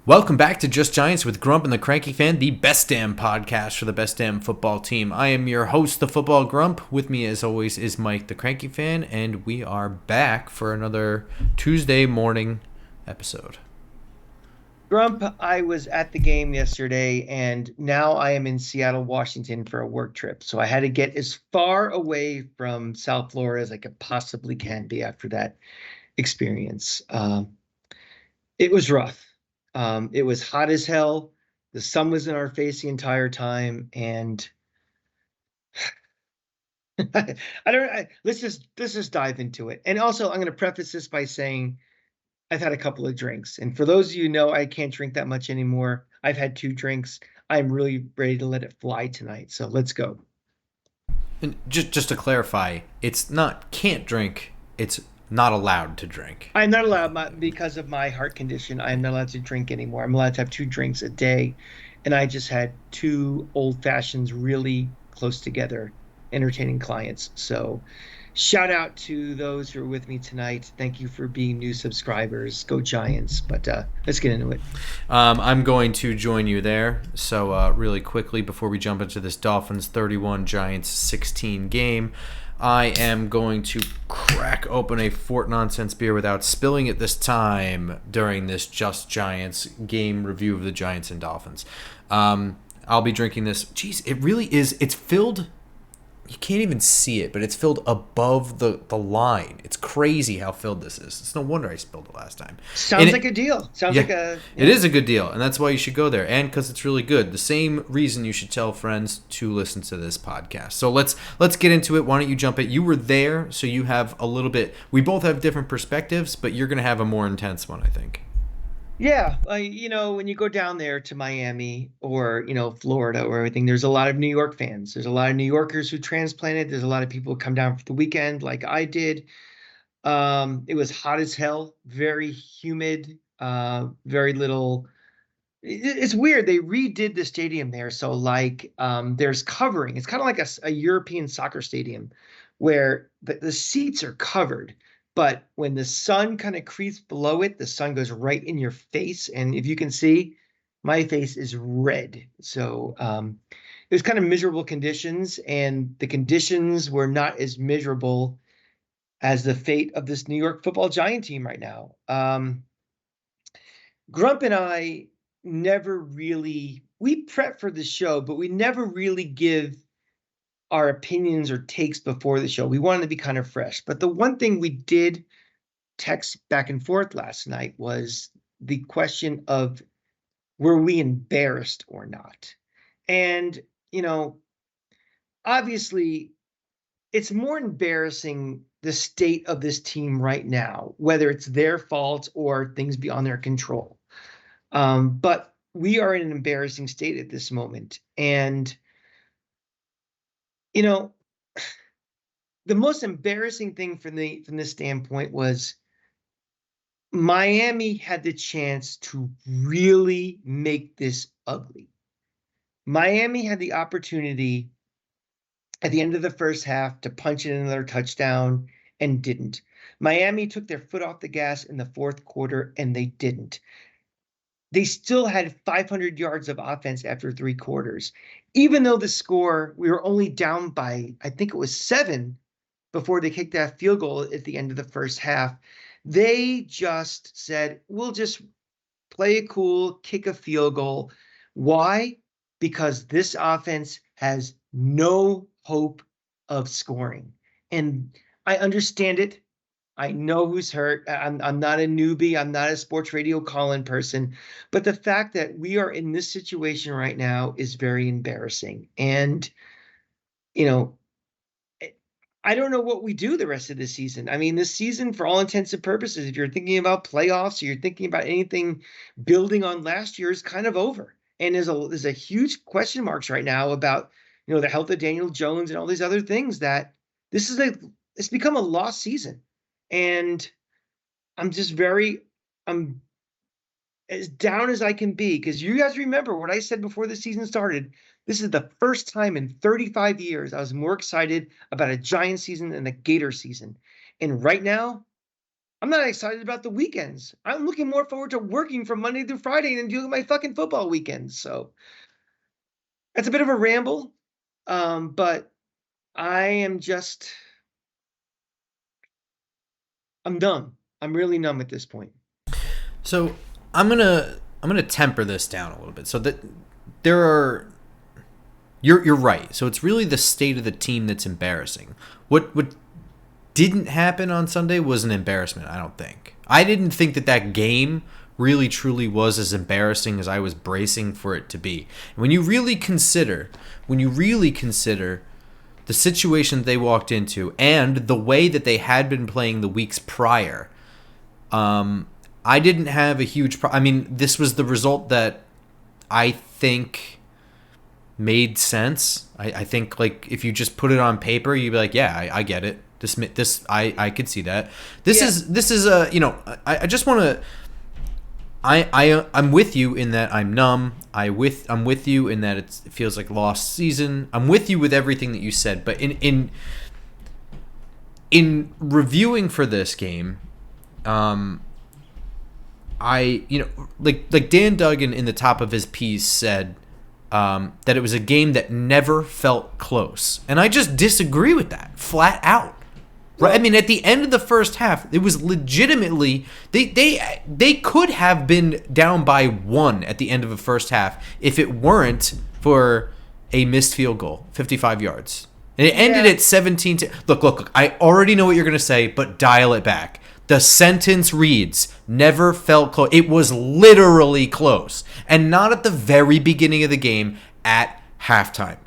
Welcome back to Just Giants with Grump and the Cranky Fan, the best damn podcast for the best damn football team. I am your host, the Football Grump. With me, as always, is Mike, the Cranky Fan, and we are back for another Tuesday morning episode. Grump, I was at the game yesterday, and now I am in Seattle, Washington for a work trip. So I had to get as far away from South Florida as I could possibly can be after that experience. It was rough. It was hot as hell. The sun was in our face the entire time, and let's just dive into it. And also, I'm going to preface this by saying I've had a couple of drinks. And for those of you who know, I can't drink that much anymore. I've had 2 drinks. I'm really ready to let it fly tonight. So let's go. And just to clarify, it's not can't drink, it's not allowed to drink. I'm not allowed because of my heart condition. I'm not allowed to drink anymore. I'm allowed to have 2 drinks a day. And I just had 2 old fashions really close together, entertaining clients. So shout out to those who are with me tonight. Thank you for being new subscribers. Go Giants. But let's get into it. I'm going to join you there. So really quickly, before we jump into this Dolphins 31, Giants 16 game, I am going to crack open a Fort Nonsense beer without spilling it this time during this Just Giants game review of the Giants and Dolphins. I'll be drinking this. Jeez, it really is. It's filled. You can't even see it, but it's filled above the line. It's crazy how filled this is. It's no wonder I spilled it last time. Sounds like a deal. Sounds Yeah, like a it is a good deal, and that's why you should go there, and because it's really good. The same reason you should tell friends to listen to this podcast. So let's get into it. Why don't you jump in? You were there, so you have a little bit. We both have different perspectives, but you're going to have a more intense one, I think. Yeah, when you go down there to Miami or, Florida or everything, there's a lot of New York fans. There's a lot of New Yorkers who transplanted. There's a lot of people who come down for the weekend like I did. It was hot as hell, very humid, very little. It's weird. They redid the stadium there. So like there's covering. It's kind of like a European soccer stadium where the seats are covered. But when the sun kind of creeps below it, the sun goes right in your face. And if you can see, my face is red. So it was kind of miserable conditions. And the conditions were not as miserable as the fate of this New York football giant team right now. Grump and I never really we prep for the show, but we never really give our opinions or takes before the show. We wanted to be kind of fresh. But the one thing we did text back and forth last night was the question of were we embarrassed or not? And, obviously it's more embarrassing the state of this team right now, whether it's their fault or things beyond their control. But we are in an embarrassing state at this moment. And, you know, the most embarrassing thing from this standpoint was Miami had the chance to really make this ugly. Miami had the opportunity at the end of the first half to punch in another touchdown and didn't. Miami took their foot off the gas in the fourth quarter and they didn't. They still had 500 yards of offense after 3 quarters. Even though the score, we were only down by, I think it was 7 before they kicked that field goal at the end of the first half. They just said, we'll just play it cool, kick a field goal. Why? Because this offense has no hope of scoring. And I understand it. I know who's hurt. I'm not a newbie. I'm not a sports radio call-in person. But the fact that we are in this situation right now is very embarrassing. And, you know, I don't know what we do the rest of the season. I mean, this season, for all intents and purposes, if you're thinking about playoffs or you're thinking about anything building on last year, is kind of over. And there's a huge question marks right now about, the health of Daniel Jones and all these other things that it's become a lost season. And I'm as down as I can be, because you guys remember what I said before the season started. This is the first time in 35 years I was more excited about a Giant season than a Gator season. And right now, I'm not excited about the weekends. I'm looking more forward to working from Monday through Friday than doing my fucking football weekends. So that's a bit of a ramble, but I am just I'm numb. I'm really numb at this point. So I'm gonna temper this down a little bit. So that there are you're right. So it's really the state of the team that's embarrassing. What didn't happen on Sunday was an embarrassment, I don't think. I didn't think that game really truly was as embarrassing as I was bracing for it to be. And when you really consider the situation they walked into and the way that they had been playing the weeks prior, I didn't have a huge I mean, this was the result that I think made sense. I think, like, if you just put it on paper, you'd be like, yeah, I get it. This I could see that. This is a, I just want to I'm with you in that I'm numb. I'm with you in that it feels like lost season. I'm with you with everything that you said, but in reviewing for this game, I like Dan Duggan in the top of his piece said that it was a game that never felt close, and I just disagree with that flat out. Right? I mean, at the end of the first half, it was legitimately they could have been down by 1 at the end of the first half if it weren't for a missed field goal, 55 yards. And it ended at 17 to Look, I already know what you're going to say, but dial it back. The sentence reads, never felt close. It was literally close. And not at the very beginning of the game, at halftime.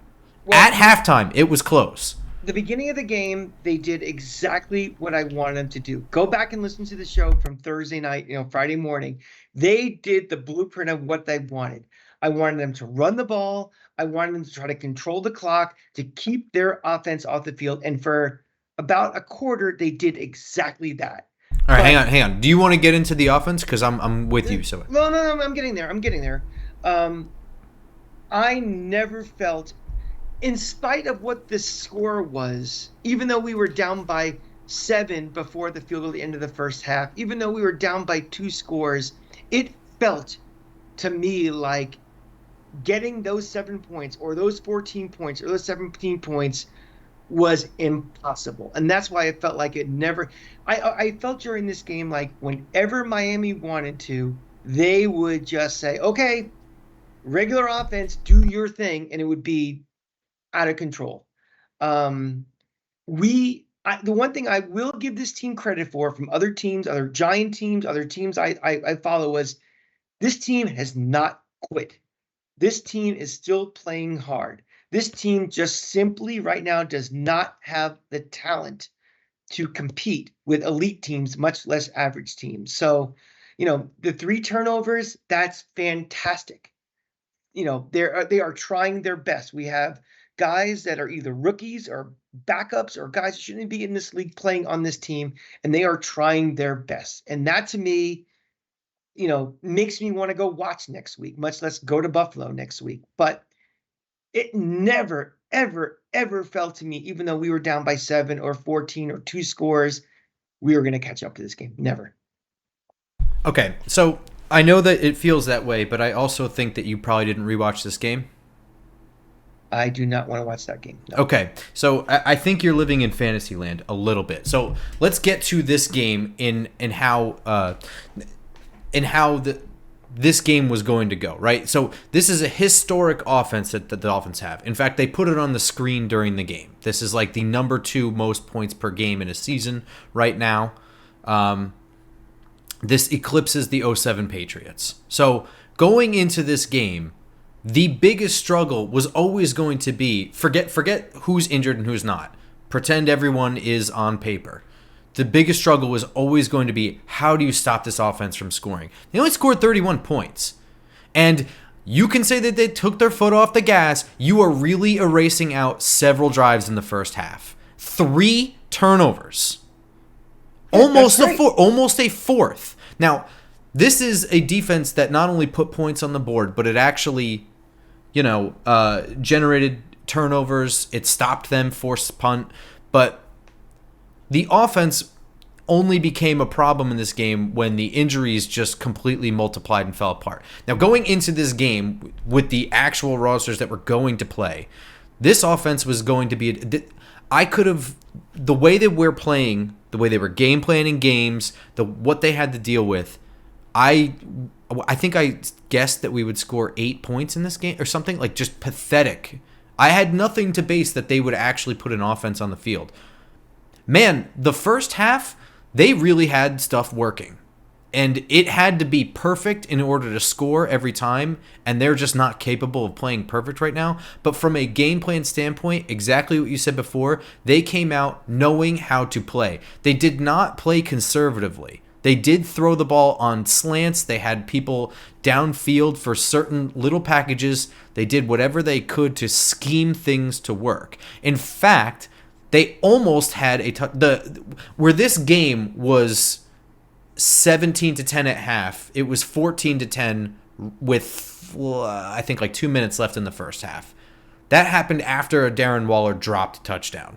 At halftime, it was close. The beginning of the game, they did exactly what I wanted them to do. Go back and listen to the show from Thursday night, Friday morning. They did the blueprint of what they wanted. I wanted them to run the ball. I wanted them to try to control the clock, to keep their offense off the field. And for about a quarter, they did exactly that. All right, hang on. Do you want to get into the offense? Because I'm with you. So no, I'm getting there. I never felt, in spite of what the score was, even though we were down by 7 before the field goal at the end of the first half, even though we were down by 2 scores, it felt to me like getting those 7 points or those 14 points or those 17 points was impossible. And that's why I felt like it never I felt during this game like whenever Miami wanted to, they would just say, okay, regular offense, do your thing, and it would be out of control. The one thing I will give this team credit for from other teams, other Giant teams, other teams I follow, was this team has not quit. This team is still playing hard. This team just simply right now does not have the talent to compete with elite teams, much less average teams. So, the 3 turnovers, that's fantastic. They are trying their best. We have guys that are either rookies or backups or guys who shouldn't be in this league playing on this team, and they are trying their best. And that, to me, makes me want to go watch next week, much less go to Buffalo next week. But it never, ever, ever felt to me, even though we were down by 7 or 14 or 2 scores, we were going to catch up to this game. Never. Okay, so I know that it feels that way, but I also think that you probably didn't rewatch this game. I do not want to watch that game. No. Okay, so I think you're living in fantasy land a little bit. So let's get to this game in how this game was going to go, right? So this is a historic offense that the Dolphins have. In fact, they put it on the screen during the game. This is like the number 2 most points per game in a season right now. This eclipses the 07 Patriots. So going into this game, the biggest struggle was always going to be, forget who's injured and who's not. Pretend everyone is on paper. The biggest struggle was always going to be, how do you stop this offense from scoring? They only scored 31 points. And you can say that they took their foot off the gas. You are really erasing out several drives in the first half. 3 turnovers. Almost a fourth. Now, this is a defense that not only put points on the board, but it actually, generated turnovers. It stopped them, forced punt. But the offense only became a problem in this game when the injuries just completely multiplied and fell apart. Now, going into this game with the actual rosters that were going to play, this offense was going to be... I could have... The way that we're playing, the way they were game planning games, what they had to deal with, I think I guessed that we would score 8 points in this game or something, like just pathetic. I had nothing to base that they would actually put an offense on the field. Man, the first half, they really had stuff working. And it had to be perfect in order to score every time, and they're just not capable of playing perfect right now. But from a game plan standpoint, exactly what you said before, they came out knowing how to play. They did not play conservatively. They did throw the ball on slants. They had people downfield for certain little packages. They did whatever they could to scheme things to work. In fact, they almost had where this game was 17-10 at half. It was 14-10 with I think like 2 minutes left in the first half. That happened after a Darren Waller dropped a touchdown.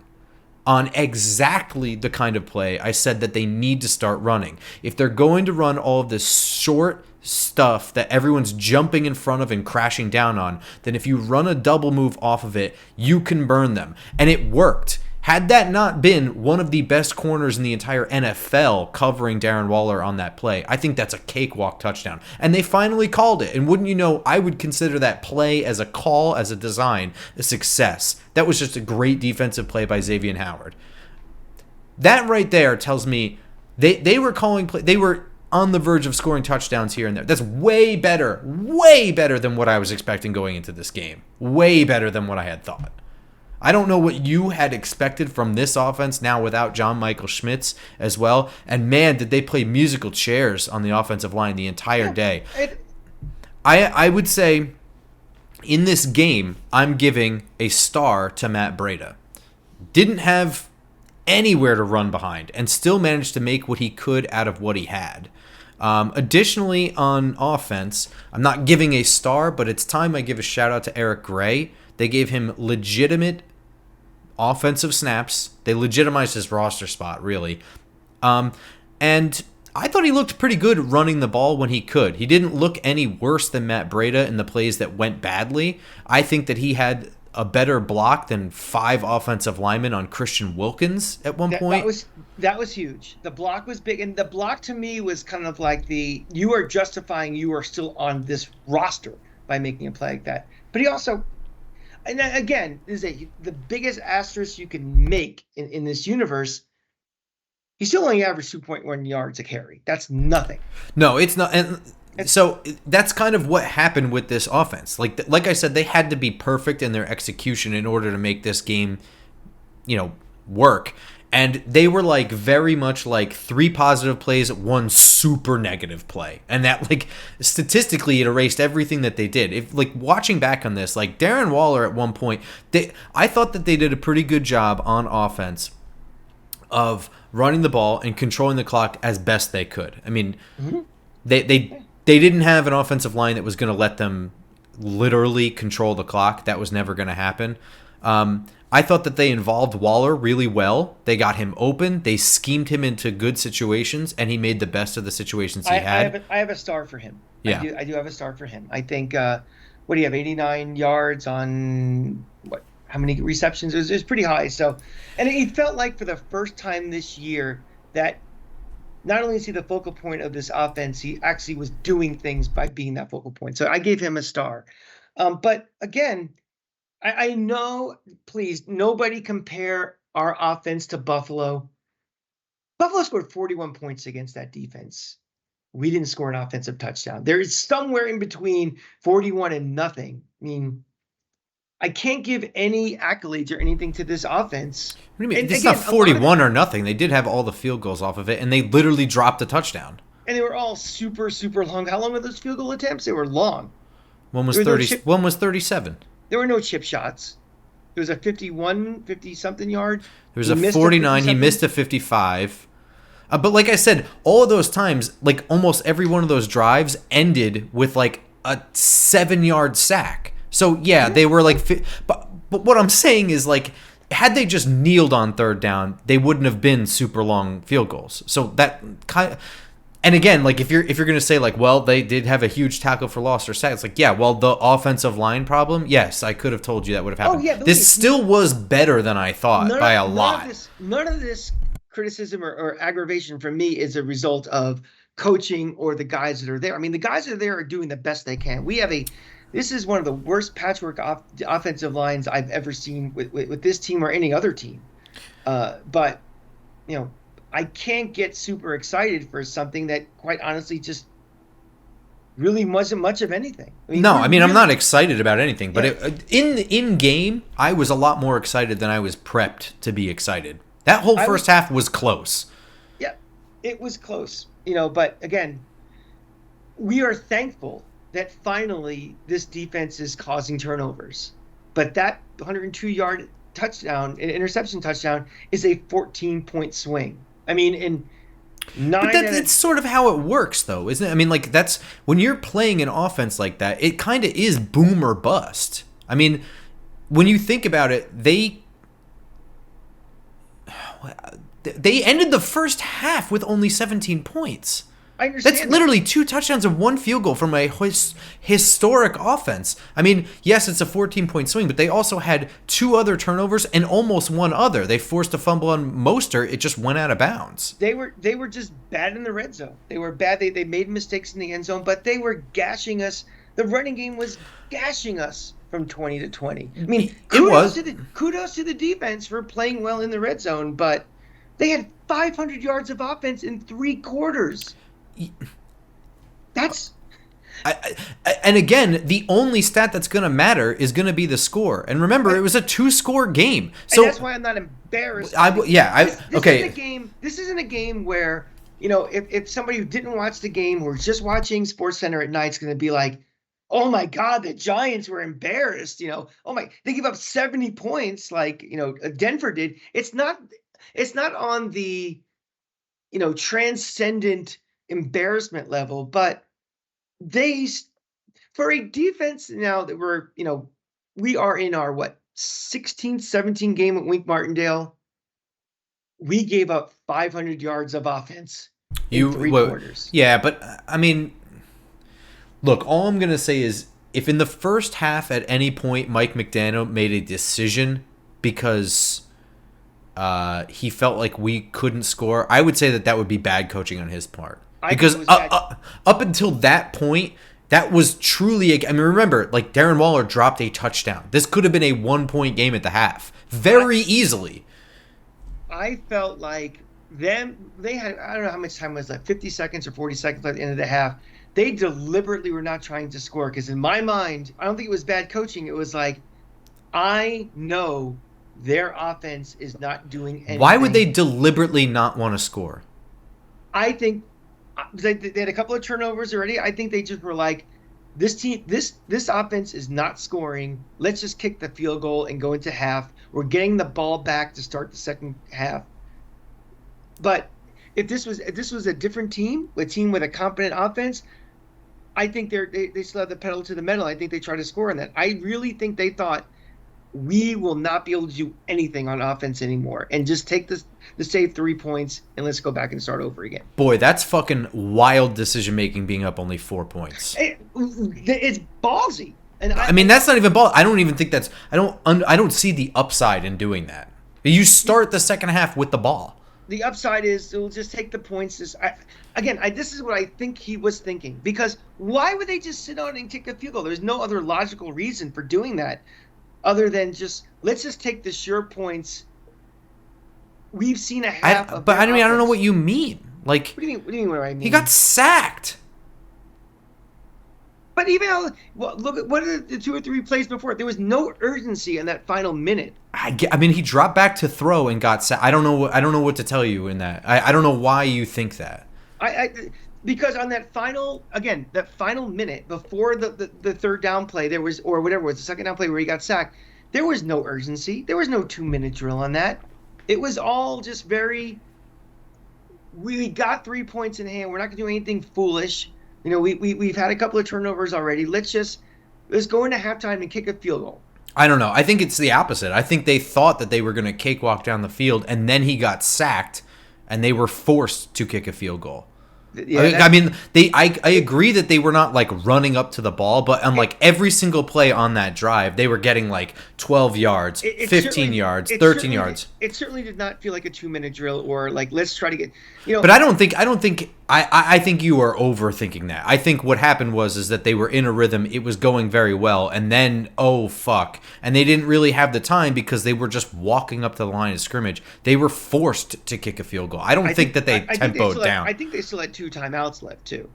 On exactly the kind of play I said that they need to start running. If they're going to run all of this short stuff that everyone's jumping in front of and crashing down on, then if you run a double move off of it, you can burn them. And it worked. Had that not been one of the best corners in the entire NFL covering Darren Waller on that play, I think that's a cakewalk touchdown. And they finally called it. And wouldn't you know, I would consider that play as a call, as a design, a success. That was just a great defensive play by Xavier Howard. That right there tells me they were calling play. They were on the verge of scoring touchdowns here and there. That's way better than what I was expecting going into this game. Way better than what I had thought. I don't know what you had expected from this offense now without John Michael Schmitz as well. And man, did they play musical chairs on the offensive line the entire day. I would say in this game, I'm giving a star to Matt Breida. Didn't have anywhere to run behind and still managed to make what he could out of what he had. Additionally, on offense, I'm not giving a star, but it's time I give a shout out to Eric Gray. They gave him legitimate offensive snaps. They legitimized his roster spot, really. And I thought he looked pretty good running the ball when he could. He didn't look any worse than Matt Breida in the plays that went badly. I think that he had a better block than 5 offensive linemen on Christian Wilkins at one point. That was huge. The block was big, and the block to me was kind of like you are justifying you are still on this roster by making a play like that. But he also... And again, the biggest asterisk you can make in this universe, he still only averaged 2.1 yards a carry. That's nothing. No, it's not. And so that's kind of what happened with this offense. Like I said, they had to be perfect in their execution in order to make this game, work. And they were very much 3 positive plays, 1 super negative play. And that statistically it erased everything that they did. If watching back on this, Darren Waller at one point, I thought that they did a pretty good job on offense of running the ball and controlling the clock as best they could. I mean, they didn't have an offensive line that was going to let them literally control the clock. That was never going to happen. I thought that they involved Waller really well. They got him open. They schemed him into good situations, and he made the best of the situations he had. I have a star for him. Yeah. I do have a star for him. I think, what do you have, 89 yards on how many receptions? It was pretty high. So, and it felt like for the first time this year that not only is he the focal point of this offense, he actually was doing things by being that focal point. So I gave him a star. But again, I know, please, nobody compare our offense to Buffalo. Buffalo scored 41 points against that defense. We didn't score an offensive touchdown. There is somewhere in between 41 and nothing. I mean, I can't give any accolades or anything to this offense. What do you mean? It's not 41 or nothing. They did have all the field goals off of it, and they literally dropped a touchdown. And they were all super, super long. How long were those field goal attempts? They were long. One was 30. One was 37. There were no chip shots. There was a 50-something yard. There was a 49. He missed a 55. But like I said, all of those times, almost every one of those drives ended with a 7-yard sack. So yeah, they were but what I'm saying is had they just kneeled on third down, they wouldn't have been super long field goals. So that kind of, and again, like if you're going to say like, well, they did have a huge tackle for loss or sack, it's like, yeah, well, the offensive line problem, yes, I could have told you that would have happened. Oh, yeah, this still was better than I thought by a lot. None of this criticism or aggravation from me is a result of coaching or the guys that are there. I mean, the guys that are there are doing the best they can. This is one of the worst patchwork offensive lines I've ever seen with this team or any other team. But, I can't get super excited for something that, quite honestly, just really wasn't much of anything. I'm not excited about anything, but in game, I was a lot more excited than I was prepped to be excited. That whole first half was close. Yeah, it was close. But again, we are thankful that finally this defense is causing turnovers. But that 102-yard touchdown, interception touchdown, is a 14-point swing. I mean, it's sort of how it works, though, isn't it? I mean, like, that's when you're playing an offense like that, it kind of is boom or bust. I mean, when you think about it, they ended the first half with only 17 points. I understand. That's literally 2 touchdowns and 1 field goal from a historic offense. I mean, yes, it's a 14-point swing, but they also had 2 other turnovers and almost 1 other. They forced a fumble on Mostert. It just went out of bounds. They were just bad in the red zone. They were bad. They made mistakes in the end zone, but they were gashing us. The running game was gashing us from 20 to 20. I mean, kudos to the defense for playing well in the red zone, but they had 500 yards of offense in 3 quarters. That's and again, the only stat that's going to matter is going to be the score. And remember, it was a 2-score game, so and that's why I'm not embarrassed. This isn't a game where if somebody who didn't watch the game or is just watching SportsCenter at night is going to be like, oh my God, the Giants were embarrassed. Oh my, they give up 70 points like Denver did. It's not on the transcendent embarrassment level, but for a defense now that we are in our 16th, 17th game at Wink Martindale, we gave up 500 yards of offense in 3 quarters. Yeah, but I mean, look, all I'm gonna say is if in the first half at any point Mike McDaniel made a decision because he felt like we couldn't score, I would say that would be bad coaching on his part. Because up until that point, that was truly remember, like, Darren Waller dropped a touchdown. This could have been a 1-point game at the half. Very easily. I felt like they had, I don't know how much time was left, 50 seconds or 40 seconds at the end of the half. They deliberately were not trying to score because in my mind, I don't think it was bad coaching. It was like, I know their offense is not doing anything. Why would they deliberately not want to score? I think they had a couple of turnovers already. I think they just were like, this offense is not scoring. Let's just kick the field goal and go into half. We're getting the ball back to start the second half. But if this was a different team, a team with a competent offense, I think they still have the pedal to the metal. I think they try to score on that. I really think they thought we will not be able to do anything on offense anymore and just take the save 3 points and let's go back and start over again. Boy, that's fucking wild decision making, being up only 4 points. It's ballsy. And I mean, that's not even ball. I don't even think that's. I don't see the upside in doing that. You start the second half with the ball. The upside is we'll just take the points. This is what I think he was thinking. Because why would they just sit on and kick a field goal? There's no other logical reason for doing that other than let's just take the sure points. We've seen a half of But I don't know what you mean. Like, what do you mean what I mean? He got sacked. But even look at what are the 2 or 3 plays before? There was no urgency in that final minute. I mean, he dropped back to throw and got sacked. I don't know what to tell you in that. I don't know why you think that. Because on that final minute before the third down play, there was, or whatever it was, the second down play where he got sacked, there was no urgency. There was no 2-minute drill on that. It was all just very, we got 3 points in hand. We're not going to do anything foolish. We've had a couple of turnovers already. Let's go into halftime and kick a field goal. I don't know. I think it's the opposite. I think they thought that they were going to cakewalk down the field, and then he got sacked, and they were forced to kick a field goal. Yeah, I mean, I agree that they were not like running up to the ball, but on like every single play on that drive, they were getting like 12 yards, 15 yards, 13 yards. It certainly did not feel like a 2-minute drill or like let's try to get But I think you are overthinking that. I think what happened is that they were in a rhythm. It was going very well, and then oh fuck, and they didn't really have the time because they were just walking up to the line of scrimmage. They were forced to kick a field goal. I don't think that they tempoed down. I think they still had 2 timeouts left too,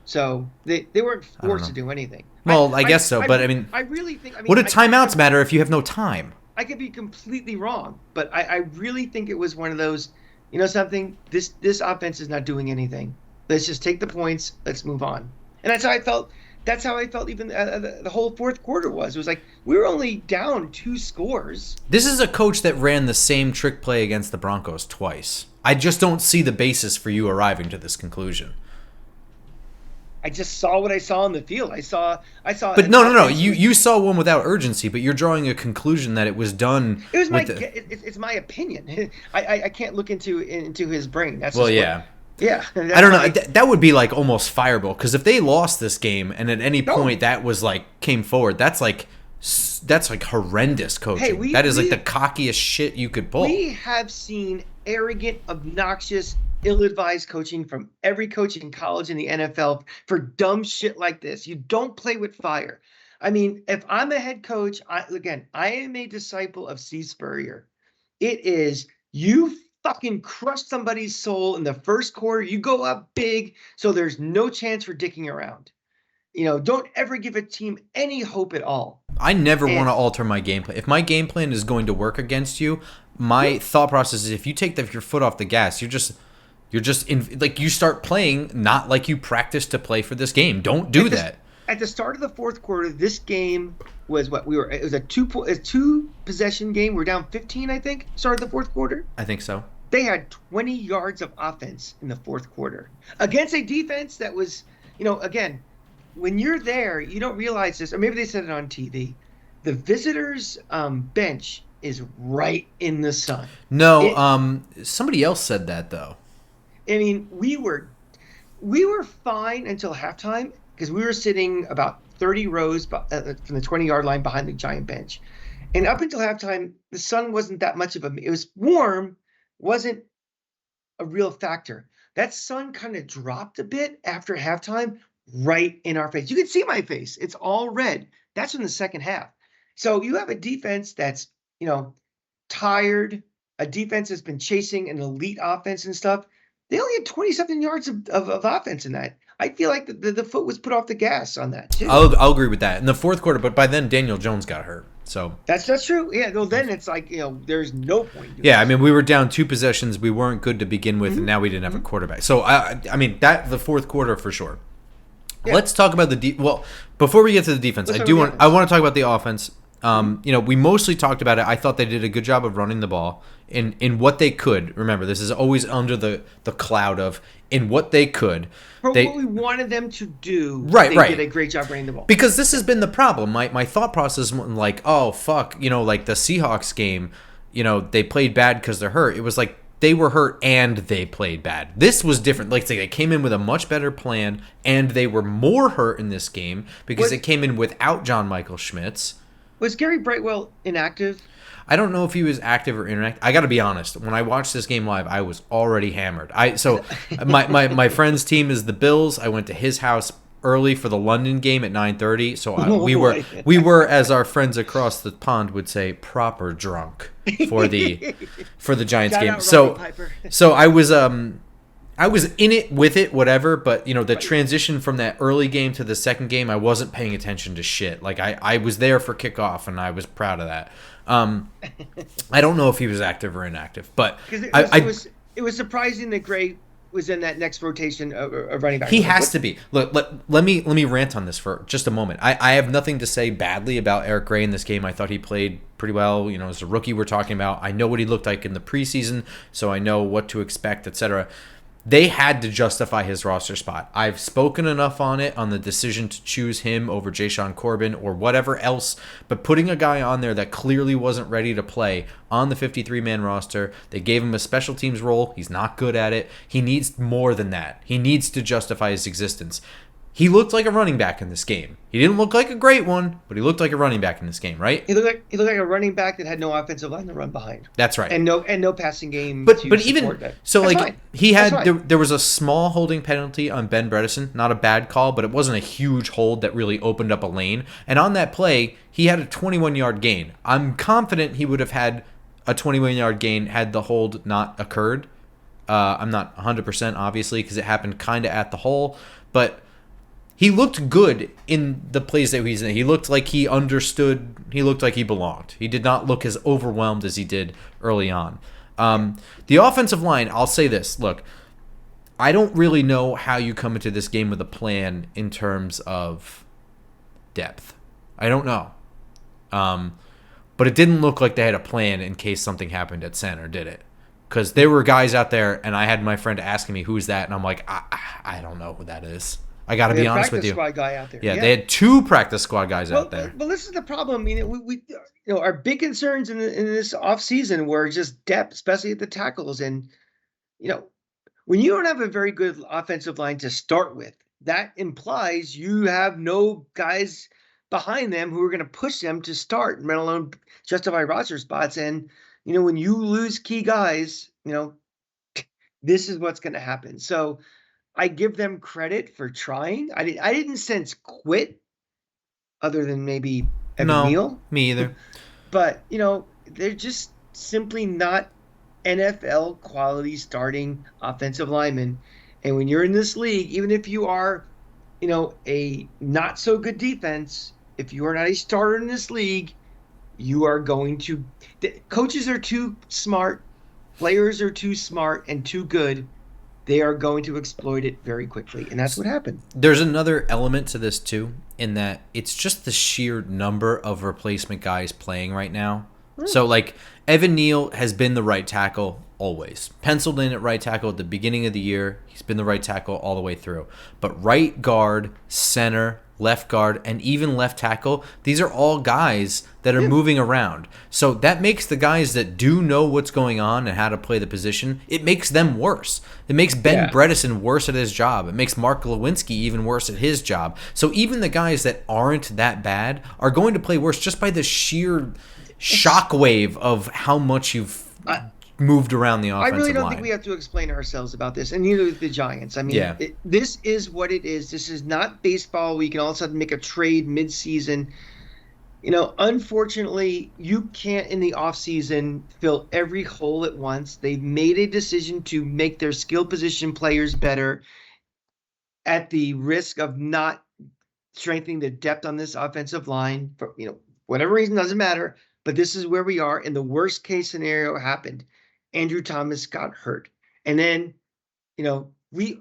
so they weren't forced to do anything. Well, I guess so, but I mean, I really think. What do timeouts matter if you have no time? I could be completely wrong, but I really think it was one of those. You know something? This offense is not doing anything. Let's just take the points. Let's move on. And that's how I felt. That's how I felt. Even the whole fourth quarter was. It was like we were only down 2 scores. This is a coach that ran the same trick play against the Broncos twice. I just don't see the basis for you arriving to this conclusion. I just saw what I saw on the field. I saw. But no. You saw one without urgency, but you're drawing a conclusion that it was done. It was it's my opinion. I can't look into his brain. That's yeah. Yeah. I don't know. That would be like almost fireable, because if they lost this game and at any point that was like came forward, that's like horrendous coaching. Hey, that is like the cockiest shit you could pull. We have seen arrogant, obnoxious, ill-advised coaching from every coach in college and the NFL for dumb shit like this. You don't play with fire. I mean, if I'm a head coach, I am a disciple of C. Spurrier. It is you fucking crush somebody's soul in the first quarter. You go up big, so there's no chance for dicking around. Don't ever give a team any hope at all. I never want to alter my game plan. If my game plan is going to work against you, my thought process is if you take your foot off the gas, you're just you start playing not like you practiced to play for this game. Don't do that. At the start of the fourth quarter, this game was it was a 2 possession game. We're down 15, I think. Started the fourth quarter. I think so. They had 20 yards of offense in the fourth quarter against a defense that was, again, when you're there, you don't realize this, or maybe they said it on TV. The visitors' bench is right in the sun. No, somebody else said that though. I mean, we were fine until halftime because we were sitting about 30 rows from the 20-yard line behind the giant bench. And up until halftime, the sun wasn't that much of it was warm, wasn't a real factor. That sun kind of dropped a bit after halftime right in our face. You can see my face. It's all red. That's in the second half. So you have a defense that's, tired, a defense that's been chasing an elite offense and stuff. They only had 20-something yards of offense in that. I feel like the foot was put off the gas on that too. I'll agree with that in the fourth quarter, but by then Daniel Jones got hurt. So that's true. Yeah, well then it's like there's no point. Yeah, I mean we were down 2 possessions. We weren't good to begin with, and now we didn't have a quarterback. So I mean that the fourth quarter for sure. Yeah. Let's talk about well, before we get to the defense, I want to talk about the offense. We mostly talked about it. I thought they did a good job of running the ball in what they could. Remember, this is always under the cloud of in what they could. For what we wanted them to do, right. They did a great job running the ball. Because this has been the problem. My thought process was like, oh, fuck, like the Seahawks game, they played bad because they're hurt. It was like they were hurt and they played bad. This was different. Like they came in with a much better plan, and they were more hurt in this game because they came in without John Michael Schmitz. Was Gary Brightwell inactive? I don't know if he was active or inactive. I got to be honest. When I watched this game live, I was already hammered. My friend's team is the Bills. I went to his house early for the London game at 9:30. So we were, as our friends across the pond would say, proper drunk for the Giants game. So I was in it with it, whatever, but the transition from that early game to the second game, I wasn't paying attention to shit. Like I was there for kickoff, and I was proud of that. I don't know if he was active or inactive, but it was surprising that Gray was in that next rotation of running back. He has to be. Look, let me rant on this for just a moment. I have nothing to say badly about Eric Gray in this game. I thought he played pretty well. As a rookie we're talking about. I know what he looked like in the preseason, so I know what to expect, etc. They had to justify his roster spot. I've spoken enough on it, on the decision to choose him over Jayshawn Corbin or whatever else, but putting a guy on there that clearly wasn't ready to play on the 53-man roster, they gave him a special teams role. He's not good at it. He needs more than that. He needs to justify his existence. He looked like a running back in this game. He didn't look like a great one, but he looked like a running back in this game, right? He looked like a running back that had no offensive line to run behind. That's right. And no passing game. But to even that. so, That's like fine. he had there was a small holding penalty on Ben Bredesen, not a bad call, but it wasn't a huge hold that really opened up a lane. And on that play, he had a 21-yard gain. I'm confident he would have had a 21-yard gain had the hold not occurred. I'm not 100% obviously because it happened kind of at the hole, but he looked good in the plays that he's in. He looked like he understood. He looked like he belonged. He did not look as overwhelmed as he did early on. The offensive line, I'll say this. Look, I don't really know how you come into this game with a plan in terms of depth. I don't know. But it didn't look like they had a plan in case something happened at center, did it? Because there were guys out there, and I had my friend asking me, who's that? And I'm like, I don't know who that is. I got to be honest with you. Practice squad guy out there. Yeah, they had 2 practice squad guys out there. But this is the problem. I mean, we our big concerns in this offseason were just depth, especially at the tackles. And, when you don't have a very good offensive line to start with, that implies you have no guys behind them who are going to push them to start, let alone justify roster spots. And, when you lose key guys, this is what's going to happen. So I give them credit for trying. I didn't sense quit, other than maybe Evan Neal. Me either. But they're just simply not NFL quality starting offensive linemen. And when you're in this league, even if you are, a not so good defense, if you are not a starter in this league, you are going to. Coaches are too smart, players are too smart and too good. They are going to exploit it very quickly, and that's what happened. There's another element to this, too, in that it's just the sheer number of replacement guys playing right now. So, like, Evan Neal has been the right tackle always. Penciled in at right tackle at the beginning of the year. He's been the right tackle all the way through. But right guard, center, left guard, and even left tackle, these are all guys that are moving around. So that makes the guys that do know what's going on and how to play the position, it makes them worse. It makes Ben Bredesen worse at his job. It makes Mark Lewinsky even worse at his job. So even the guys that aren't that bad are going to play worse just by the sheer shockwave of how much you've moved around the offensive line. I really don't think we have to explain ourselves about this, and neither do the Giants. I mean, this is what it is. This is not baseball. We can all of a sudden make a trade mid-season. Unfortunately, you can't in the offseason fill every hole at once. They've made a decision to make their skill position players better at the risk of not strengthening the depth on this offensive line. For whatever reason, doesn't matter. But this is where we are. And the worst case scenario happened. Andrew Thomas got hurt. And then,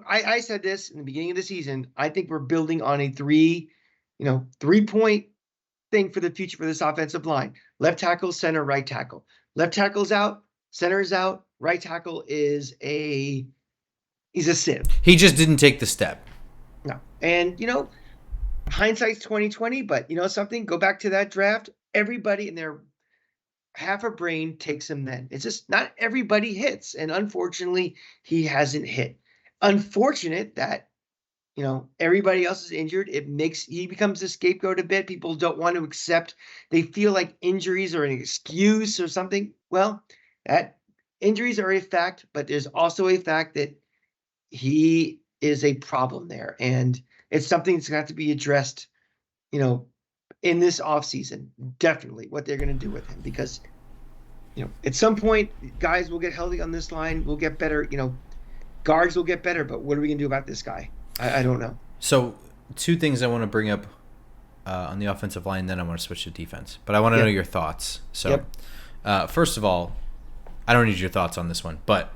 I said this in the beginning of the season. I think we're building on a 3-point thing for the future for this offensive line. Left tackle, center, right tackle. Left tackle's out, center's out, right tackle he's a sieve. He just didn't take the step. No. And, hindsight's 2020, but something, go back to that draft. Everybody in their half a brain takes him then. It's just not everybody hits. And unfortunately, he hasn't hit. Unfortunate that, everybody else is injured. He becomes a scapegoat a bit. People don't want to accept. They feel like injuries are an excuse or something. Well, that injuries are a fact, but there's also a fact that he is a problem there. And it's something that's got to be addressed, in this offseason, definitely what they're going to do with him, because, at some point, guys will get healthy on this line, will get better, guards will get better, but what are we going to do about this guy? I don't know. So, 2 things I want to bring up on the offensive line, then I want to switch to defense. But I want to know your thoughts. So, first of all, I don't need your thoughts on this one, but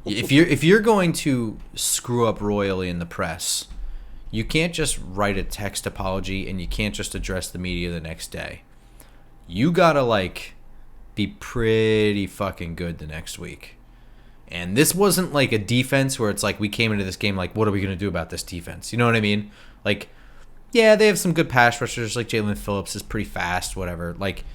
if you're going to screw up royally in the press, you can't just write a text apology and you can't just address the media the next day. You gotta be pretty fucking good the next week. And this wasn't like a defense where it's like we came into this game like, what are we going to do about this defense? You know what I mean? Like, yeah, they have some good pass rushers. Like Jalen Phillips is pretty fast, whatever. Like,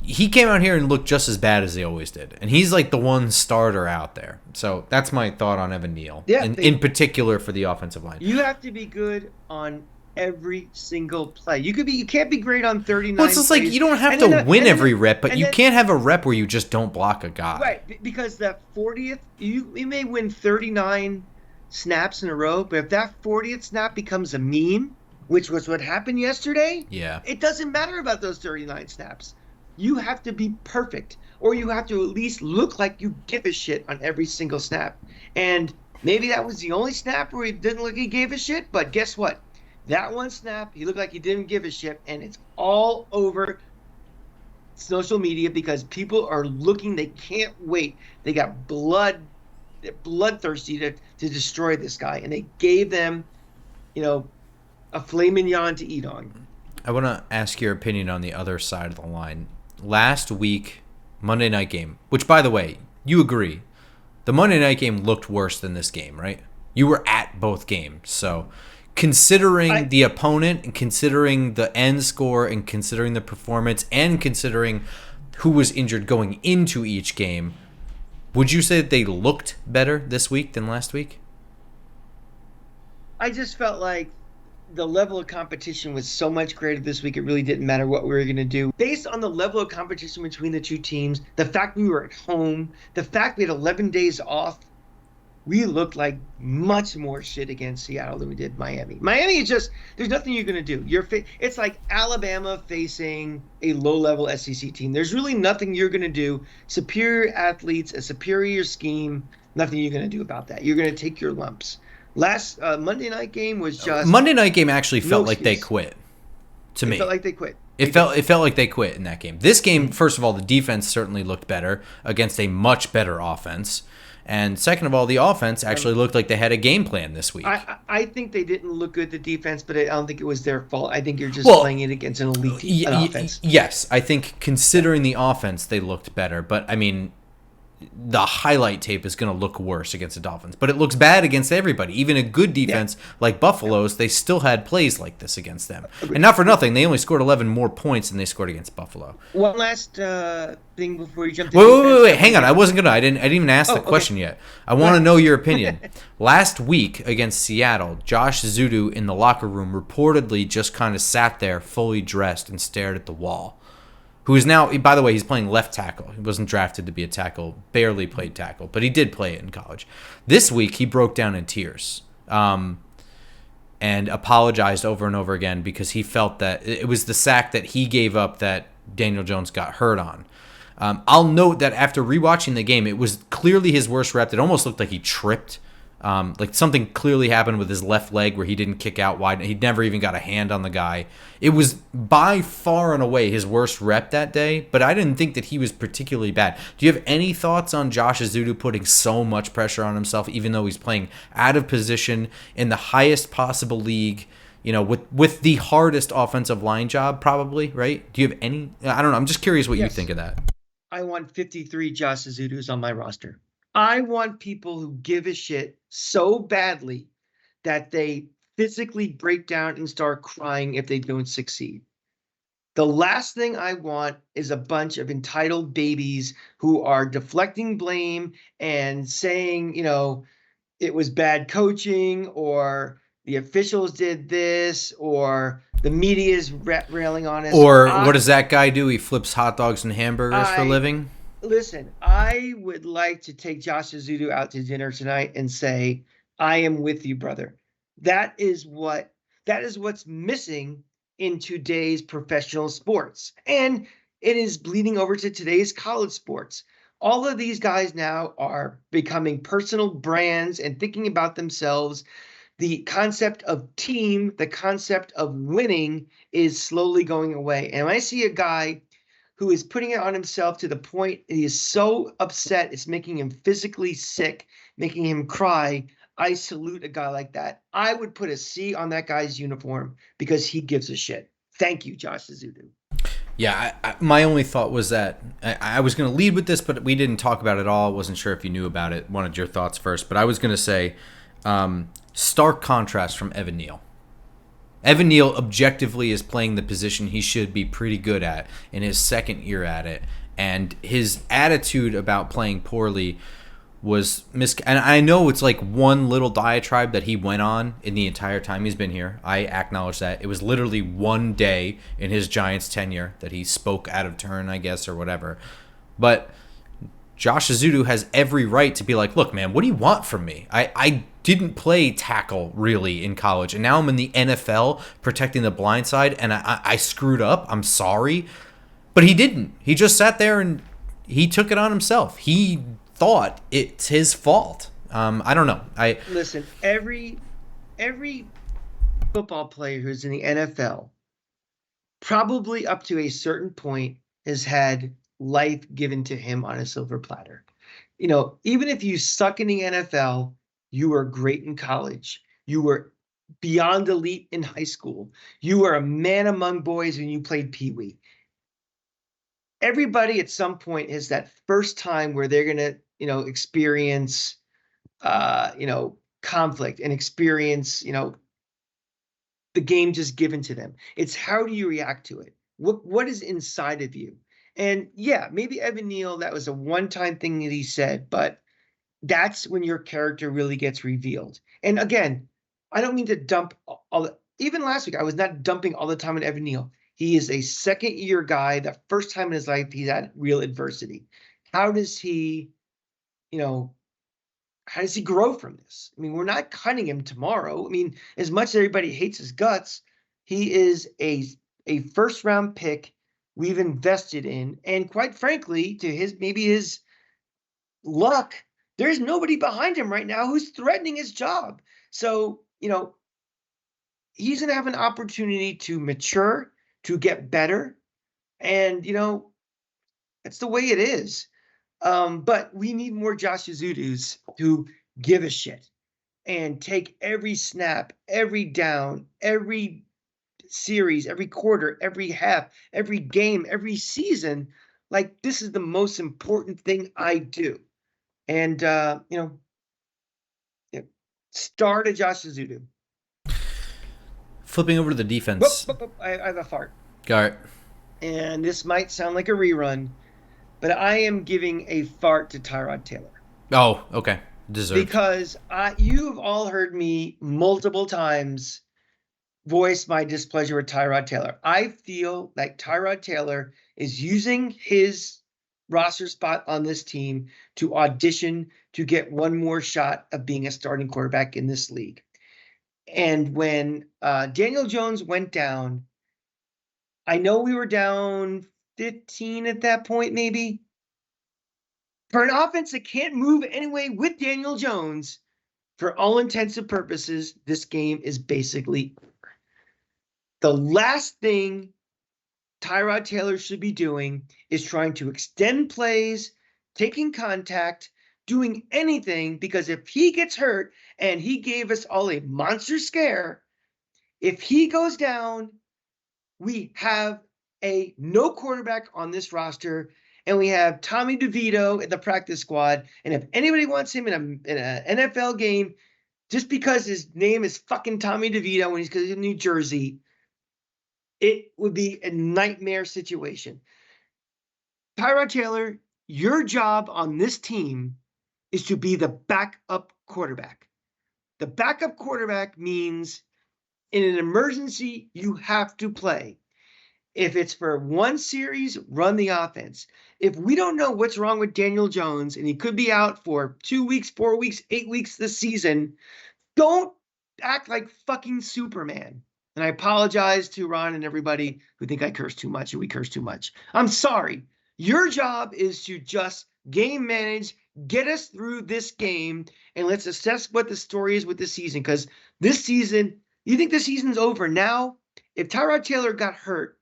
he came out here and looked just as bad as they always did. And he's like the one starter out there. So that's my thought on Evan Neal. Yeah, in particular for the offensive line. You have to be good on every single play. You can't be great on 39 Well, it's just plays. like you don't have to win every rep, but you can't have a rep where you just don't block a guy. Right, because that 40th, you may win 39 snaps in a row, but if that 40th snap becomes a meme, which was what happened yesterday, yeah, it doesn't matter about those 39 snaps. You have to be perfect, or you have to at least look like you give a shit on every single snap. And maybe that was the only snap where he didn't look like he gave a shit, but guess what? That one snap, he looked like he didn't give a shit, and it's all over social media because people are looking. They can't wait. They got bloodthirsty to destroy this guy, and they gave them, a filet mignon to eat on. I want to ask your opinion on the other side of the line. Last week, Monday night game, which, by the way, you agree, the Monday night game looked worse than this game, right? You were at both games. So considering the opponent and considering the end score and considering the performance and considering who was injured going into each game, would you say that they looked better this week than last week? I just felt like the level of competition was so much greater this week, it really didn't matter what we were going to do. Based on the level of competition between the two teams, the fact we were at home, the fact we had 11 days off, we looked like much more shit against Seattle than we did Miami. Miami is just, there's nothing you're going to do. It's like Alabama facing a low-level SEC team. There's really nothing you're going to do. Superior athletes, a superior scheme, nothing you're going to do about that. You're going to take your lumps. Last Monday night game was just Monday night game actually felt like they quit. To me, it felt like they quit. It felt like they quit in that game. This game, first of all, the defense certainly looked better against a much better offense, and second of all, the offense actually looked like they had a game plan this week. I think they didn't look good, the defense, but I don't think it was their fault. I think you're just playing it against an elite offense. Yes, I think considering the offense, they looked better, but I mean, the highlight tape is going to look worse against the Dolphins, but it looks bad against everybody. Even a good defense like Buffalo's, they still had plays like this against them. And not for nothing, they only scored 11 more points than they scored against Buffalo. One last thing before you jump to wait, hang on. I didn't even ask the question yet. I want to know your opinion. Last week against Seattle, Josh Zudu in the locker room reportedly just kind of sat there fully dressed and stared at the wall. Who is now, by the way, he's playing left tackle. He wasn't drafted to be a tackle, barely played tackle, but he did play it in college. This week, he broke down in tears and apologized over and over again because he felt that it was the sack that he gave up that Daniel Jones got hurt on. I'll note that after rewatching the game, it was clearly his worst rep. It almost looked like he tripped. Like something clearly happened with his left leg where he didn't kick out wide. He never even got a hand on the guy. It was by far and away his worst rep that day, but I didn't think that he was particularly bad. Do you have any thoughts on Josh Azudu putting so much pressure on himself, even though he's playing out of position in the highest possible league, with the hardest offensive line job probably, right? Do you have any, I don't know, I'm just curious what you think of that. I want 53 Josh Azudus on my roster. I want people who give a shit so badly that they physically break down and start crying if they don't succeed. The last thing I want is a bunch of entitled babies who are deflecting blame and saying, it was bad coaching or the officials did this or the media is railing on us. Or what does that guy do? He flips hot dogs and hamburgers for a living? Listen, I would like to take Josh Azudu out to dinner tonight and say, I am with you, brother. That is what's missing in today's professional sports. And it is bleeding over to today's college sports. All of these guys now are becoming personal brands and thinking about themselves. The concept of team, the concept of winning is slowly going away. And I see a guy who is putting it on himself to the point he is so upset it's making him physically sick, making him cry. I salute a guy like that. I would put a C on that guy's uniform because he gives a shit. Thank you, Josh Azudu. Yeah, my only thought was that I was going to lead with this, but we didn't talk about it at all. Wasn't sure if you knew about it. Wanted your thoughts first, but I was going to say stark contrast from Evan Neal. Evan Neal objectively is playing the position he should be pretty good at in his second year at it, and his attitude about playing poorly was and I know it's like one little diatribe that he went on in the entire time he's been here. I acknowledge that. It was literally one day in his Giants tenure that he spoke out of turn, I guess, or whatever. But Josh Azudu has every right to be like, look, man, what do you want from me? I didn't play tackle really in college, and now I'm in the NFL protecting the blind side, and I screwed up. I'm sorry. But he didn't. He just sat there and he took it on himself. He thought it's his fault. I don't know. Listen, every football player who's in the NFL, probably up to a certain point, has had life given to him on a silver platter. Even if you suck in the NFL, you were great in college. You were beyond elite in high school. You were a man among boys when you played Pee Wee. Everybody at some point has that first time where they're going to, experience, conflict and experience, the game just given to them. It's how do you react to it? What is inside of you? And yeah, maybe Evan Neal, that was a one-time thing that he said, but that's when your character really gets revealed. And again, I don't mean to dump even last week, I was not dumping all the time on Evan Neal. He is a second-year guy. The first time in his life he's had real adversity. How does he, how does he grow from this? I mean, we're not cutting him tomorrow. I mean, as much as everybody hates his guts, he is a first-round pick we've invested in, and quite frankly, to his luck, there's nobody behind him right now who's threatening his job. So, he's going to have an opportunity to mature, to get better, and that's the way it is. But we need more Josh Azudus who give a shit and take every snap, every down, every series, every quarter, every half, every game, every season. Like, this is the most important thing I do. And, star to Josh Azudu. Flipping over to the defense. I have a fart. Got it. And this might sound like a rerun, but I am giving a fart to Tyrod Taylor. Oh, okay. Deserved. Because you've all heard me multiple times voice my displeasure with Tyrod Taylor. I feel like Tyrod Taylor is using his roster spot on this team to audition to get one more shot of being a starting quarterback in this league. And when Daniel Jones went down, I know we were down 15 at that point, maybe. For an offense that can't move anyway with Daniel Jones, for all intents and purposes, this game is basically over. The last thing Tyrod Taylor should be doing is trying to extend plays, taking contact, doing anything, because if he gets hurt, and he gave us all a monster scare, if he goes down, we have a no quarterback on this roster, and we have Tommy DeVito in the practice squad. And if anybody wants him in an NFL game, just because his name is fucking Tommy DeVito and he's in New Jersey, it would be a nightmare situation. Tyrod Taylor, your job on this team is to be the backup quarterback. The backup quarterback means in an emergency, you have to play. If it's for one series, run the offense. If we don't know what's wrong with Daniel Jones and he could be out for 2 weeks, 4 weeks, 8 weeks this season, don't act like fucking Superman. And I apologize to Ron and everybody who think I curse too much or we curse too much. I'm sorry. Your job is to just game manage, get us through this game, and let's assess what the story is with the season. Because this season, you think the season's over now? If Tyrod Taylor got hurt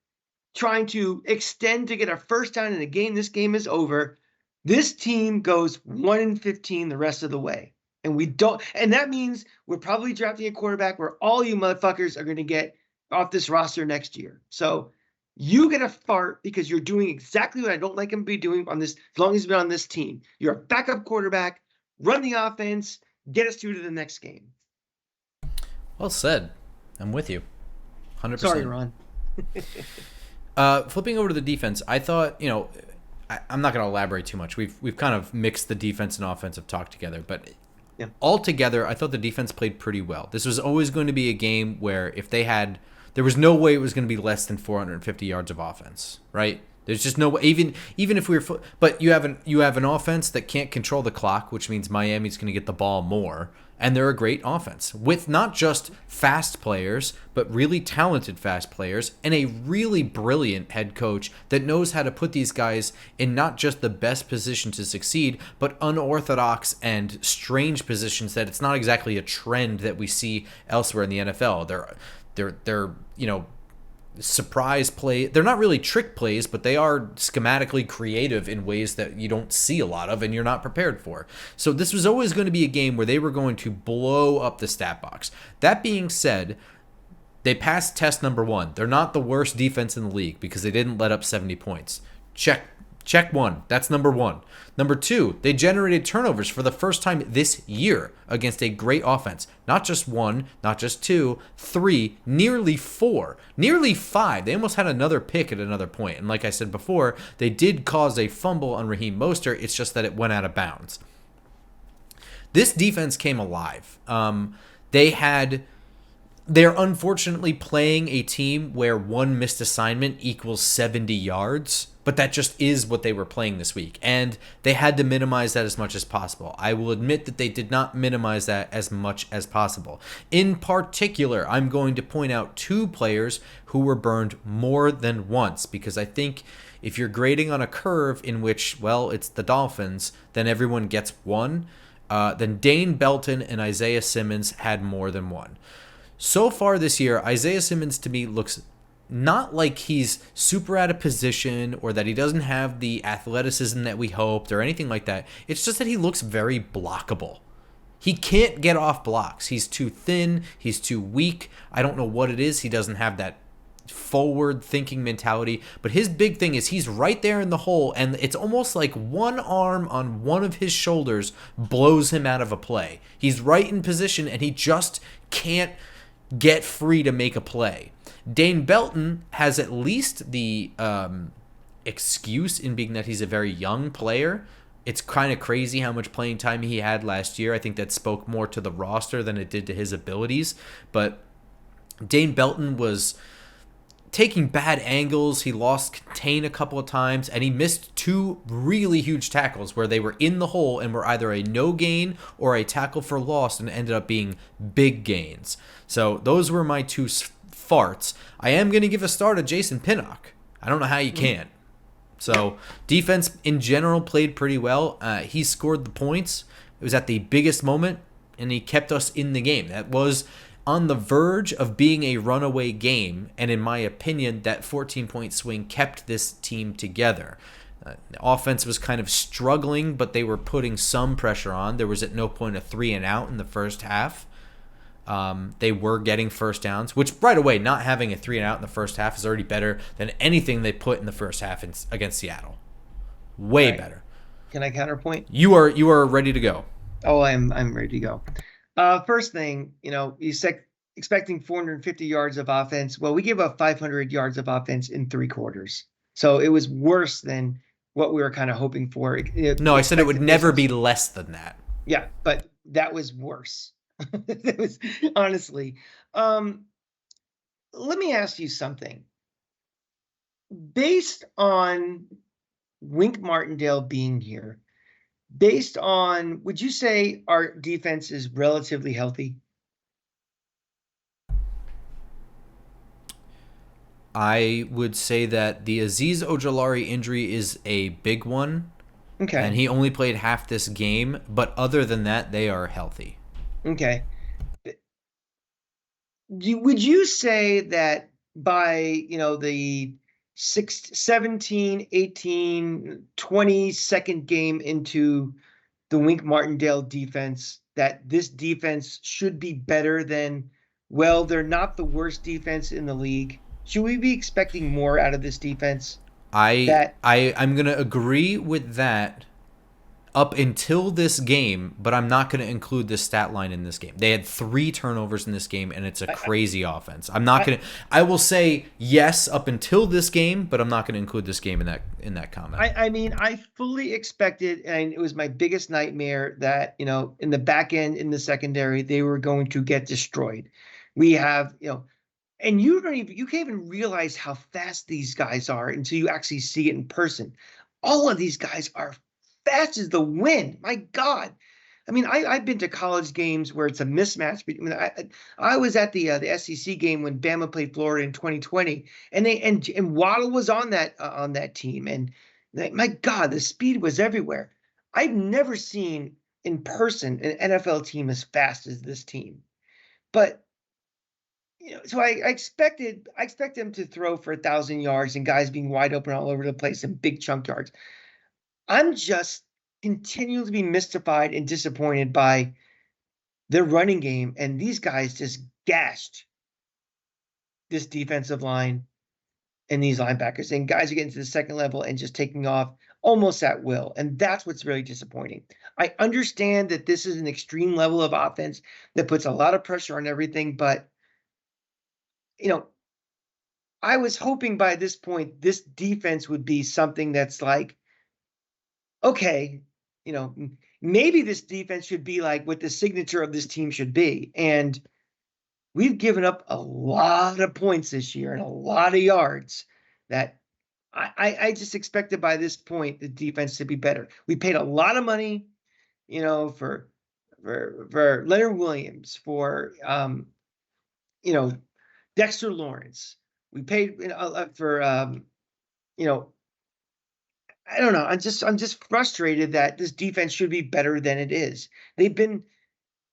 trying to extend to get a first down in a game, this game is over. This team goes 1-15 the rest of the way. And we don't, and that means we're probably drafting a quarterback where all you motherfuckers are going to get off this roster next year. So You get a fart because you're doing exactly what I don't like him to be doing on this, as long as he's been on this team. You're a backup quarterback, run the offense, get us through to the next game. Well said. I'm with you. Sorry, 100%. Ron. Flipping over to the defense, I thought, I'm not going to elaborate too much. We've kind of mixed the defense and offensive talk together, but Yeah. altogether, I thought the defense played pretty well. This was always going to be a game where if they had, there was no way it was going to be less than 450 yards of offense, right? There's just no way. Even if we were, but you have an offense that can't control the clock, which means Miami's going to get the ball more, and they're a great offense with not just fast players, but really talented fast players and a really brilliant head coach that knows how to put these guys in not just the best position to succeed, but unorthodox and strange positions that it's not exactly a trend that we see elsewhere in the NFL. They're surprise play. They're not really trick plays, but they are schematically creative in ways that you don't see a lot of and you're not prepared for. So this was always going to be a game where they were going to blow up the stat box. That being said, they passed test number 1. They're not the worst defense in the league because they didn't let up 70 points. Check 1. That's number 1. Number 2, they generated turnovers for the first time this year against a great offense. Not just 1, not just 2, 3, nearly 4, nearly 5. They almost had another pick at another point. And like I said before, they did cause a fumble on Raheem Mostert. It's just that it went out of bounds. This defense came alive. They're unfortunately playing a team where one missed assignment equals 70 yards, but that just is what they were playing this week, and they had to minimize that as much as possible. I will admit that they did not minimize that as much as possible. In particular, I'm going to point out 2 players who were burned more than once, because I think if you're grading on a curve in which, well, it's the Dolphins, then everyone gets 1, then Dane Belton and Isaiah Simmons had more than 1. So far this year, Isaiah Simmons to me looks not like he's super out of position or that he doesn't have the athleticism that we hoped or anything like that. It's just that he looks very blockable. He can't get off blocks. He's too thin. He's too weak. I don't know what it is. He doesn't have that forward thinking mentality, but his big thing is he's right there in the hole, and it's almost like one arm on one of his shoulders blows him out of a play. He's right in position and he just can't get free to make a play. Dane Belton has at least the excuse in being that he's a very young player. It's kind of crazy how much playing time he had last year. I think that spoke more to the roster than it did to his abilities. But Dane Belton was taking bad angles. He lost contain a couple of times, and he missed 2 really huge tackles where they were in the hole and were either a no gain or a tackle for loss and ended up being big gains. So those were my 2 farts. I am going to give a star to Jason Pinnock. I don't know how you can't. So defense in general played pretty well. He scored the points. It was at the biggest moment, and he kept us in the game. That was on the verge of being a runaway game, and in my opinion, that 14-point swing kept this team together. The offense was kind of struggling, but they were putting some pressure on. There was at no point a 3-and-out in the first half. They were getting first downs, which right away, not having a 3-and-out in the first half is already better than anything they put in the first half against Seattle. Way better. Can I counterpoint? You are ready to go. Oh, I'm ready to go. First thing, you expecting 450 yards of offense. Well, we gave up 500 yards of offense in 3 quarters. So it was worse than what we were kind of hoping for. No, I said it would never be less than that. Yeah, but that was worse. That was honestly. Let me ask you something. Based on Wink Martindale being here, based on, would you say our defense is relatively healthy? I would say that the Azeez Ojulari injury is a big one. Okay. And he only played half this game, but other than that, they are healthy. Okay. Would you say that by, the 17, 18, 22nd game into the Wink Martindale defense, that this defense should be better than, well, they're not the worst defense in the league? Should we be expecting more out of this defense? I That I'm gonna agree with that up until this game, but I'm not going to include the stat line in this game. They had 3 turnovers in this game, and it's a I, crazy offense. I'm not I, going to. I will say yes up until this game, but I'm not going to include this game in that comment. I mean, I fully expected, and it was my biggest nightmare that, in the back end, in the secondary, they were going to get destroyed. We have, and you can't even realize how fast these guys are until you actually see it in person. All of these guys are fast as the wind. My God. I mean, I've been to college games where it's a mismatch. I was at the SEC game when Bama played Florida in 2020, and Waddle was on that team, and my God, the speed was everywhere. I've never seen in person an NFL team as fast as this team. But so I expect them to throw for 1,000 yards and guys being wide open all over the place and big chunk yards. I'm just continually be mystified and disappointed by their running game, and these guys just gashed this defensive line and these linebackers, and guys are getting to the second level and just taking off almost at will, and that's what's really disappointing. I understand that this is an extreme level of offense that puts a lot of pressure on everything, but you know I was hoping by this point this defense would be something that's like, okay, maybe this defense should be like what the signature of this team should be. And we've given up a lot of points this year and a lot of yards that I just expected by this point the defense to be better. We paid a lot of money, for Leonard Williams, for you know, Dexter Lawrence. We paid for you know, I don't know. I'm just frustrated that this defense should be better than it is. They've been,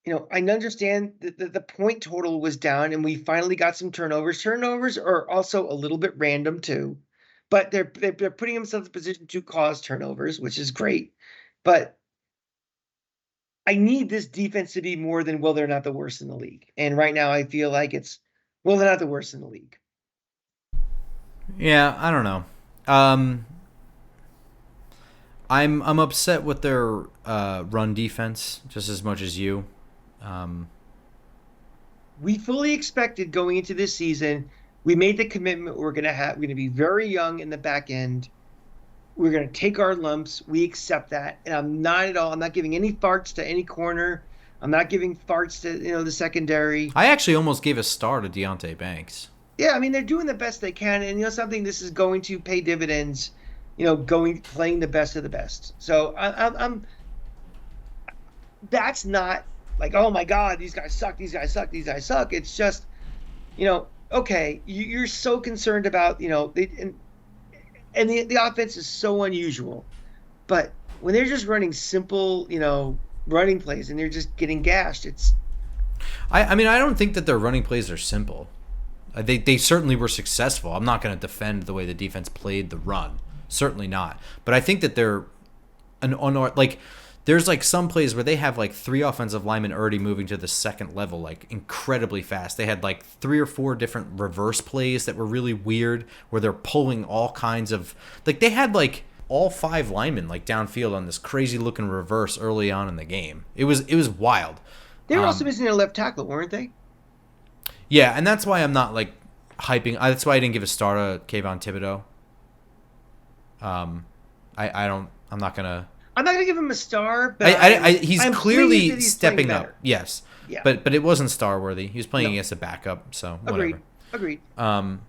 I understand that the point total was down and we finally got some turnovers. Turnovers are also a little bit random too, but they're putting themselves in a position to cause turnovers, which is great. But I need this defense to be more than, well, they're not the worst in the league. And right now I feel like it's, well, they're not the worst in the league. Yeah, I don't know. Um, I'm upset with their run defense just as much as you. Um, We fully expected going into this season, we made the commitment we're going to be very young in the back end. We're going to take our lumps. We accept that. And I'm not giving any farts to any corner. I'm not giving farts to, the secondary. I actually almost gave a star to Deontay Banks. Yeah, I mean, they're doing the best they can. And, something, this is going to pay dividends, playing the best of the best. So that's not like, oh my God, these guys suck, these guys suck, these guys suck. It's just, okay, you're so concerned about, and the offense is so unusual. But when they're just running simple, running plays and they're just getting gashed, it's. I mean, I don't think that their running plays are simple. They certainly were successful. I'm not going to defend the way the defense played the run. Certainly not. But I think that they're like there's like some plays where they have like 3 offensive linemen already moving to the second level like incredibly fast. They had like 3 or 4 different reverse plays that were really weird where they're pulling all kinds of like they had like all 5 linemen like downfield on this crazy looking reverse early on in the game. It was wild. They were also missing their left tackle, weren't they? Yeah, and that's why I'm not like hyping. That's why I didn't give a star to Kayvon Thibodeau. I don't. I'm not gonna. I'm not gonna give him a star, but he's I'm clearly he's stepping up. Yes, yeah, but it wasn't star worthy. He was playing against a backup, so whatever. Agreed. But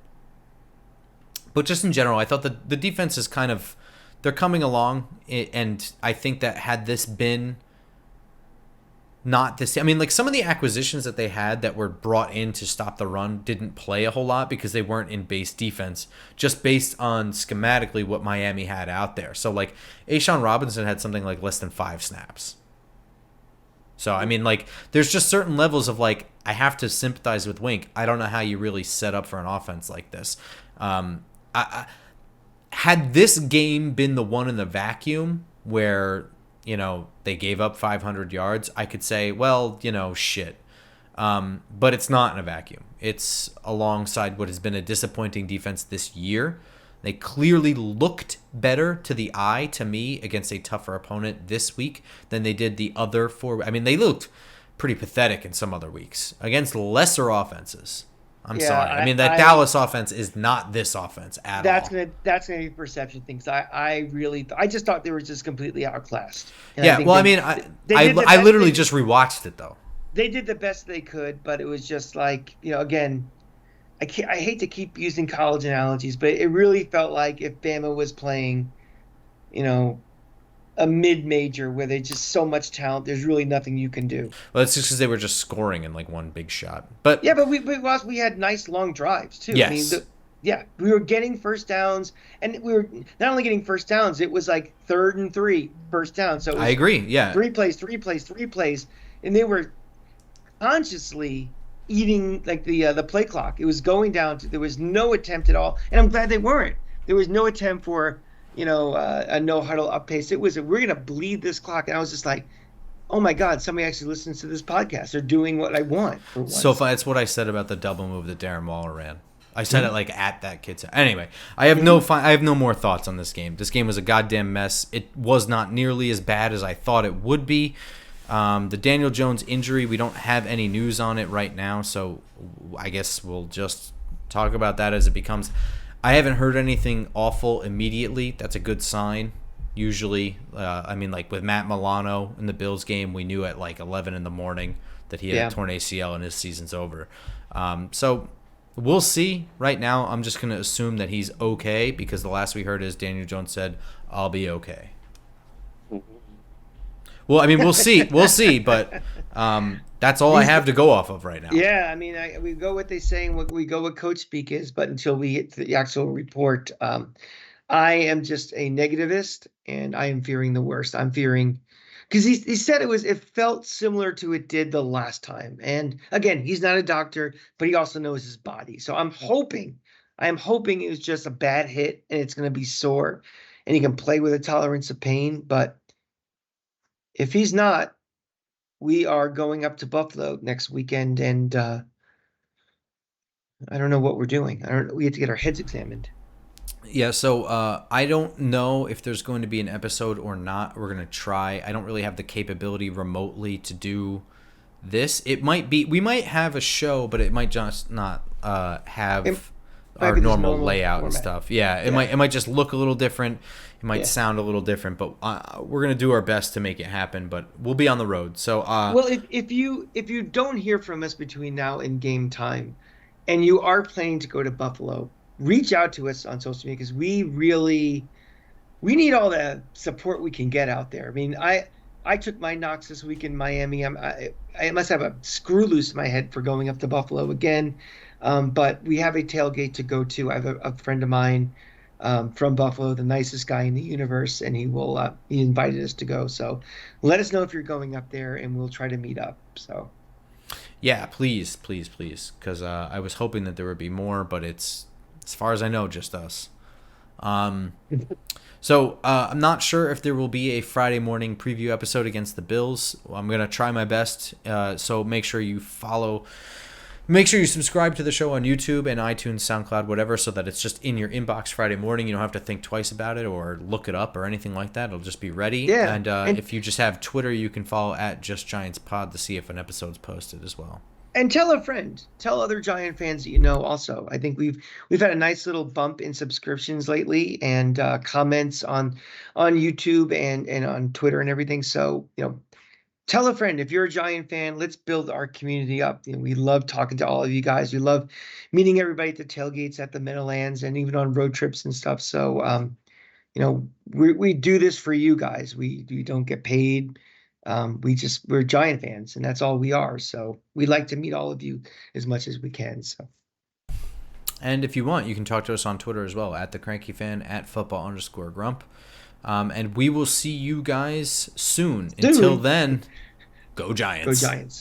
just in general, I thought the defense is kind of they're coming along, and I think that had this been not this. I mean, like some of the acquisitions that they had that were brought in to stop the run didn't play a whole lot because they weren't in base defense, just based on schematically what Miami had out there. So like Ashawn Robinson had something like less than 5 snaps. So I mean, like there's just certain levels of like I have to sympathize with Wink. I don't know how you really set up for an offense like this. Had this game been the one in the vacuum where they gave up 500 yards, I could say, well, shit. But it's not in a vacuum. It's alongside what has been a disappointing defense this year. They clearly looked better to the eye, to me, against a tougher opponent this week than they did the other four. I mean, they looked pretty pathetic in some other weeks against lesser offenses. I'm Yeah, sorry. I mean, that I Dallas offense is not this offense at all. that's gonna be perception things. I just thought they were just completely outclassed, and I Yeah, think well, I mean, I they I, did the I best literally just rewatched it though. they did the best they could, but it was just like, again, I hate to keep using college analogies, but it really felt like if Bama was playing, you know, a mid-major where there's just so much talent, there's really nothing you can do. Well, it's just because they were just scoring in like one big shot. But Yeah, but we had nice long drives too. I mean, yes, yeah, we were getting first downs, and we were not only getting first downs, it was like 3rd and 3 first down. So it I was agree. Yeah, three plays, and they were consciously eating like the play clock. It was going down to there was no attempt at all, and I'm glad they weren't. There was no attempt for a no huddle up pace. It was we're gonna bleed this clock, and I was just like, oh my god, somebody actually listens to this podcast. They're doing what I want for once. so that's what I said about the double move that Darren Waller ran. I said it like at that kid's head. Anyway, I have no more thoughts on this game. This game was a goddamn mess. It was not nearly as bad as I thought it would be. The Daniel Jones injury, we don't have any news on it right now, so I guess we'll just talk about that as it becomes. I haven't heard anything awful immediately. That's a good sign. Usually, I mean, like with Matt Milano in the Bills game, we knew at like 11 in the morning that he had a torn ACL and his season's over. So we'll see. Right now, I'm just going to assume that he's okay because the last we heard is Daniel Jones said, I'll be okay. Well, I mean, we'll see. We'll see, but that's all I have to go off of right now. Yeah, I mean, we go what they say and we go what coach speak is, but until we hit the actual report, I am just a negativist, and I am fearing the worst. I'm fearing because he said it felt similar to it did the last time. And again, he's not a doctor, but he also knows his body. So I am hoping it was just a bad hit and it's going to be sore, and he can play with a tolerance of pain. But if he's not, we are going up to Buffalo next weekend, and I don't know what we're doing. We have to get our heads examined. Yeah, so I don't know if there's going to be an episode or not. We're going to try. I don't really have the capability remotely to do this. It might be, we might have a show, but it might just not have our normal layout format and stuff. Yeah, it might just look a little different. It might sound a little different, but we're going to do our best to make it happen, but we'll be on the road. So well, if you don't hear from us between now and game time and you are planning to go to Buffalo, reach out to us on social media because we need all the support we can get out there. I mean, I took my knocks this week in Miami. I must have a screw loose in my head for going up to Buffalo again. But we have a tailgate to go to. I have a friend of mine from Buffalo, the nicest guy in the universe, and he invited us to go. So let us know if you're going up there, and we'll try to meet up. So. Yeah, please, because I was hoping that there would be more, but it's, as far as I know, just us. So I'm not sure if there will be a Friday morning preview episode against the Bills. I'm going to try my best. So make sure you subscribe to the show on YouTube and iTunes, SoundCloud, whatever, so that it's just in your inbox Friday morning. You don't have to think twice about it or look it up or anything like that. It'll just be ready. Yeah. And if you just have Twitter, you can follow at JustGiantsPod to see if an episode's posted as well. And tell a friend, tell other Giant fans that you know also. I think we've had a nice little bump in subscriptions lately and comments on YouTube and on Twitter and everything. So, tell a friend if you're a Giant fan. Let's build our community up. We love talking to all of you guys. We love meeting everybody at the tailgates at the Meadowlands and even on road trips and stuff. So, we do this for you guys. We don't get paid. We're Giant fans, and that's all we are. So we'd like to meet all of you as much as we can. So. And if you want, you can talk to us on Twitter as well, at the Cranky Fan, at football_grump. And we will see you guys soon. Until then, go Giants. Go Giants.